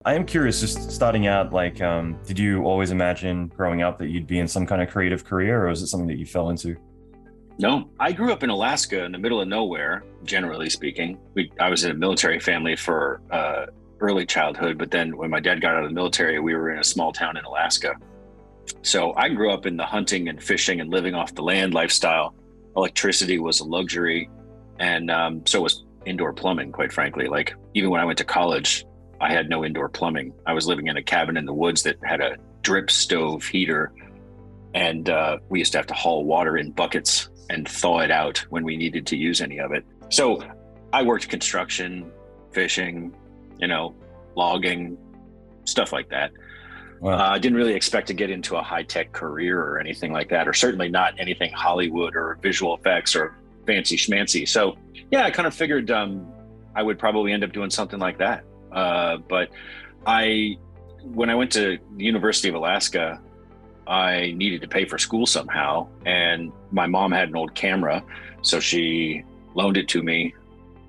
I am curious, just starting out, did you always imagine growing up that you'd be in some kind of creative career, or is it something that you fell into? No, I grew up in Alaska in the middle of nowhere, generally speaking. I was in a military family for early childhood, but then when my dad got out of the military, we were in a small town in Alaska. So I grew up in the hunting and fishing and living off the land lifestyle. Electricity was a luxury, and so was indoor plumbing, quite frankly. Like, even when I went to college, I had no indoor plumbing. I was living in a cabin in the woods that had a drip stove heater, and we used to have to haul water in buckets and thaw it out when we needed to use any of it. So I worked construction, fishing, logging, stuff like that. Well, I didn't really expect to get into a high-tech career or anything like that, or certainly not anything Hollywood or visual effects or fancy schmancy. So yeah, I kind of figured I would probably end up doing something like that. But when I went to the University of Alaska, I needed to pay for school somehow, and my mom had an old camera, so she loaned it to me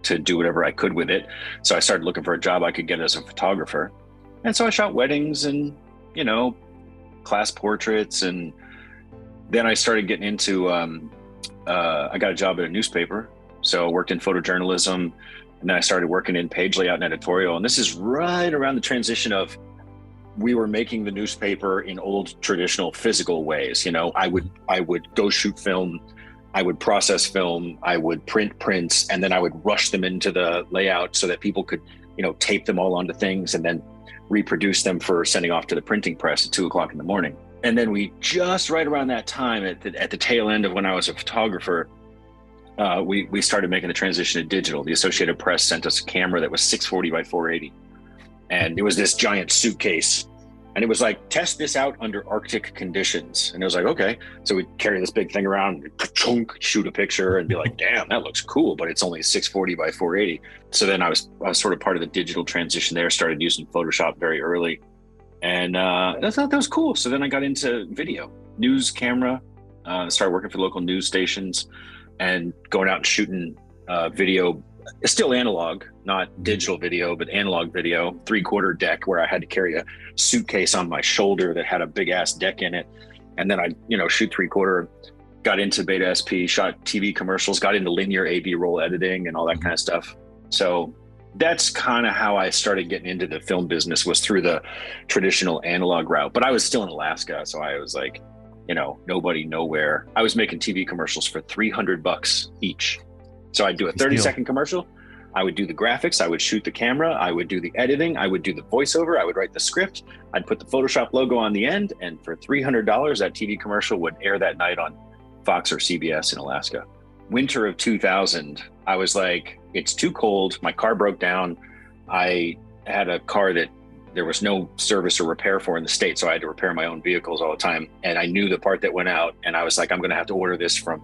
to do whatever I could with it. So I started looking for a job I could get as a photographer, and so I shot weddings and class portraits, and then I started getting into I got a job at a newspaper, so I worked in photojournalism, and then I started working in page layout and editorial. And this is right around the transition of, we were making the newspaper in old traditional physical ways. I would go shoot film, I would process film, I would print prints, and then I would rush them into the layout so that people could, tape them all onto things and then reproduce them for sending off to the printing press at 2 o'clock in the morning. And then we just right around that time, at the tail end of when I was a photographer, we started making the transition to digital. The Associated Press sent us a camera that was 640 by 480. And it was this giant suitcase. And it was like, test this out under Arctic conditions. And it was like, okay. So we'd carry this big thing around, shoot a picture and be like, damn, that looks cool, but it's only 640 by 480. So then I was sort of part of the digital transition there, started using Photoshop very early. And I thought that was cool. So then I got into video, news camera, started working for local news stations and going out and shooting video. It's still analog, not digital video, but analog video, 3/4 deck, where I had to carry a suitcase on my shoulder that had a big ass deck in it. And then I, shoot 3/4, got into Beta SP, shot TV commercials, got into linear A/B roll editing and all that kind of stuff. So that's kind of how I started getting into the film business, was through the traditional analog route. But I was still in Alaska, so I was like, nobody, nowhere. I was making TV commercials for $300 each. So I'd do a 30-second commercial. I would do the graphics. I would shoot the camera. I would do the editing. I would do the voiceover. I would write the script. I'd put the Photoshop logo on the end. And for $300, that TV commercial would air that night on Fox or CBS in Alaska. Winter of 2000, I was like, it's too cold. My car broke down. I had a car that there was no service or repair for in the States. So I had to repair my own vehicles all the time. And I knew the part that went out. And I was like, I'm going to have to order this from,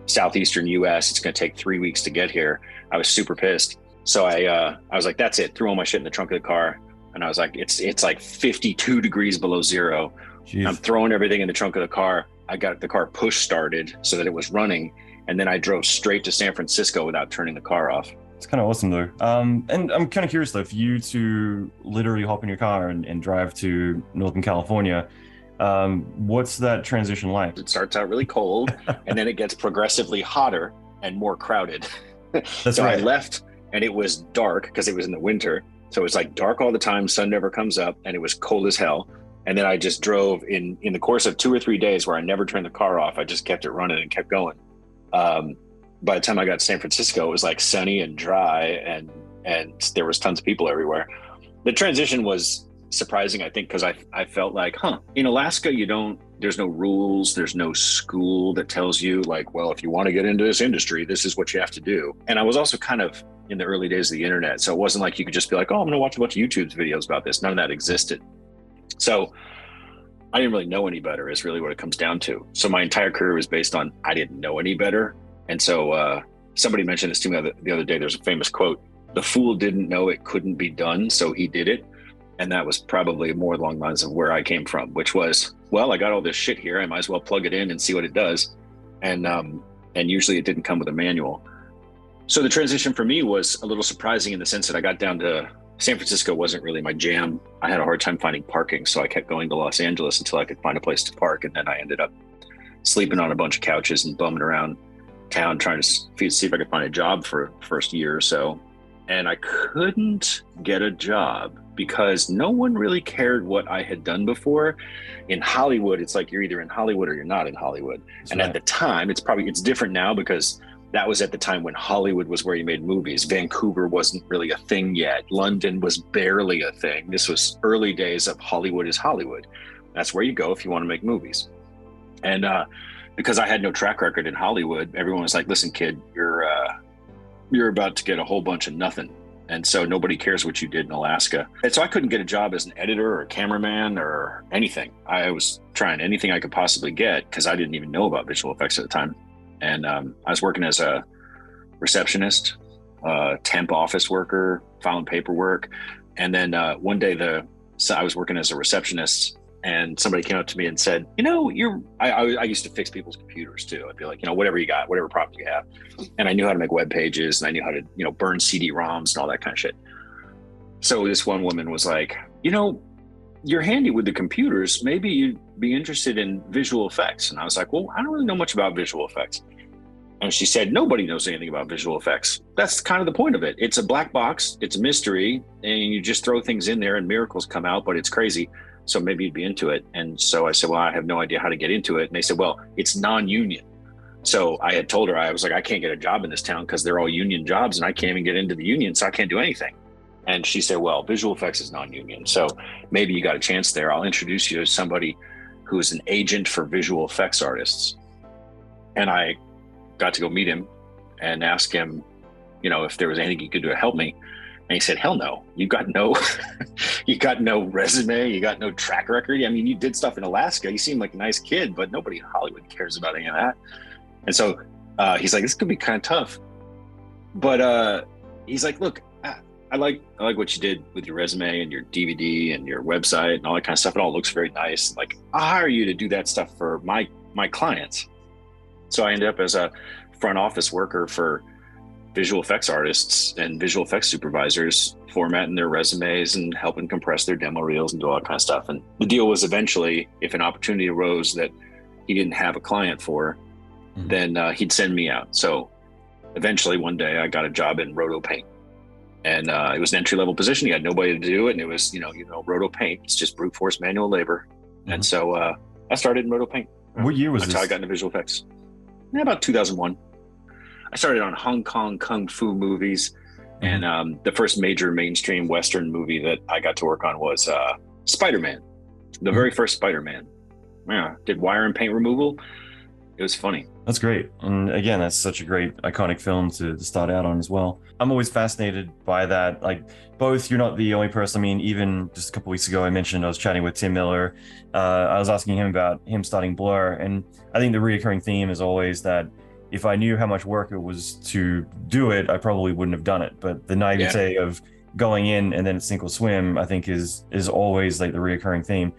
Southeastern US. It's going to take 3 weeks to get here. I was super pissed. So I was like, that's it. Threw all my shit in the trunk of the car. And I was like, it's like 52 degrees below zero. Jeez. I'm throwing everything in the trunk of the car. I got the car push started so that it was running. And then I drove straight to San Francisco without turning the car off. It's kind of awesome though. And I'm kind of curious though, for you to literally hop in your car and drive to Northern California, what's that transition like? It starts out really cold and then it gets progressively hotter and more crowded. That's so right. I left and it was dark because it was in the winter. So it was like dark all the time, sun never comes up, and it was cold as hell. And then I just drove in the course of 2 or 3 days where I never turned the car off. I just kept it running and kept going. By the time I got to San Francisco, it was like sunny and dry, and there was tons of people everywhere. The transition was surprising, I think, because I felt like, in Alaska, there's no rules, there's no school that tells you like, well, if you want to get into this industry, this is what you have to do. And I was also kind of in the early days of the internet. So it wasn't like you could just be like, oh, I'm going to watch a bunch of YouTube videos about this. None of that existed. So I didn't really know any better is really what it comes down to. So my entire career was based on, I didn't know any better. And so somebody mentioned this to me the other day. There's a famous quote, "The fool didn't know it couldn't be done, so he did it." And that was probably more along the lines of where I came from, which was, well, I got all this shit here. I might as well plug it in and see what it does. And usually it didn't come with a manual. So the transition for me was a little surprising in the sense that I got down to San Francisco wasn't really my jam. I had a hard time finding parking, so I kept going to Los Angeles until I could find a place to park, and then I ended up sleeping on a bunch of couches and bumming around town trying to see if I could find a job for the first year or so. And I couldn't get a job because no one really cared what I had done before. In Hollywood, it's like you're either in Hollywood or you're not in Hollywood. That's and right. at the time, it's different now because that was at the time when Hollywood was where you made movies. Vancouver wasn't really a thing yet. London was barely a thing. This was early days of Hollywood is Hollywood. That's where you go if you want to make movies. And because I had no track record in Hollywood, everyone was like, listen, kid, you're about to get a whole bunch of nothing. And so nobody cares what you did in Alaska. And so I couldn't get a job as an editor or a cameraman or anything. I was trying anything I could possibly get because I didn't even know about visual effects at the time. And I was working as a receptionist, temp office worker, filing paperwork. And then one day I was working as a receptionist, and somebody came up to me and said, I used to fix people's computers too. I'd be like, whatever you got, whatever problem you have. And I knew how to make web pages, and I knew how to, burn CD-ROMs and all that kind of shit. So this one woman was like, you're handy with the computers. Maybe you'd be interested in visual effects. And I was like, well, I don't really know much about visual effects. And she said, nobody knows anything about visual effects. That's kind of the point of it. It's a black box. It's a mystery. And you just throw things in there and miracles come out, but it's crazy. So maybe you'd be into it. And so I said, well, I have no idea how to get into it. And they said, well, it's non-union. So I had told her, I was like, I can't get a job in this town because they're all union jobs and I can't even get into the union. So I can't do anything. And she said, well, visual effects is non-union. So maybe you got a chance there. I'll introduce you to somebody who is an agent for visual effects artists. And I got to go meet him and ask him, if there was anything he could do to help me. And he said, hell no, you got no resume. You got no track record. I mean, you did stuff in Alaska. You seem like a nice kid, but nobody in Hollywood cares about any of that. And so he's like, this could be kind of tough. But he's like, look, I like what you did with your resume and your DVD and your website and all that kind of stuff. It all looks very nice. Like, I'll hire you to do that stuff for my clients. So I ended up as a front office worker for visual effects artists and visual effects supervisors, formatting their resumes and helping compress their demo reels and do all that kind of stuff. And the deal was eventually, if an opportunity arose that he didn't have a client for, then he'd send me out. So eventually one day I got a job in Roto Paint. And it was an entry-level position. He had nobody to do it. And it was, Roto Paint. It's just brute force manual labor. And so I started in Roto Paint. What year was That's this? how I got into visual effects. About 2001. I started on Hong Kong Kung Fu movies. And the first major mainstream Western movie that I got to work on was Spider-Man. The very first Spider-Man. Yeah, did wire and paint removal. It was funny. That's great. And again, that's such a great iconic film to start out on as well. I'm always fascinated by that. Like, both, you're not the only person. I mean, even just a couple weeks ago, I mentioned I was chatting with Tim Miller. I was asking him about him starting Blur. And I think the reoccurring theme is always that if I knew how much work it was to do it, I probably wouldn't have done it. But the naivete of going in and then sink or swim, I think is always like the reoccurring theme.